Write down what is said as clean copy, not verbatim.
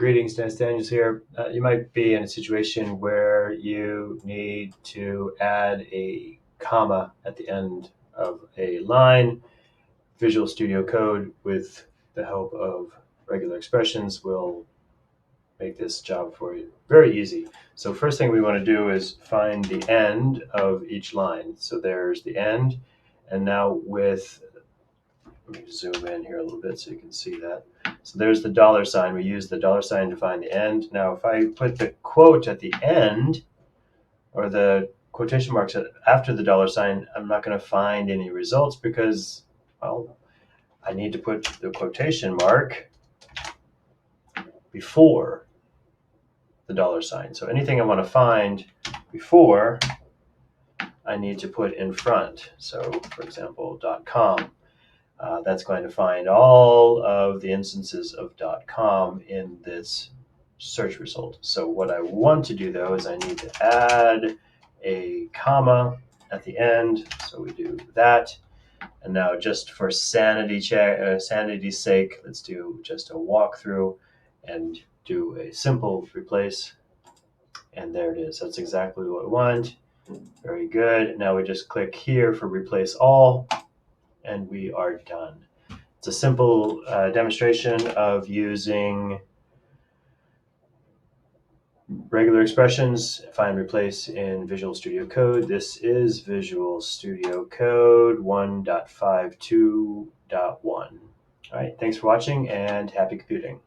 Greetings, Dennis Daniels here. You might be in a situation where you need to add a comma at the end of a line. Visual Studio Code, with the help of regular expressions, will make this job for you very easy. So first thing we want to do is find the end of each line. So there's the end, and now let me zoom in here a little bit so you can see that. So there's the dollar sign. We use the dollar sign to find the end. Now, if I put the quote at the end, or the quotation marks after the dollar sign, I'm not going to find any results because, well, I need to put the quotation mark before the dollar sign. So anything I want to find before, I need to put in front. So, for example, .com. That's going to find all of the instances of .com in this search result. So what I want to do, though, is I need to add a comma at the end. So we do that. And now, just for sanity's sake, let's do just a walkthrough and do a simple replace. And there it is. That's exactly what we want. Very good. Now we just click here for replace all, and we are done. It's a simple demonstration of using regular expressions, find, replace in Visual Studio Code. This is Visual Studio Code 1.52.1. All right, thanks for watching and happy computing.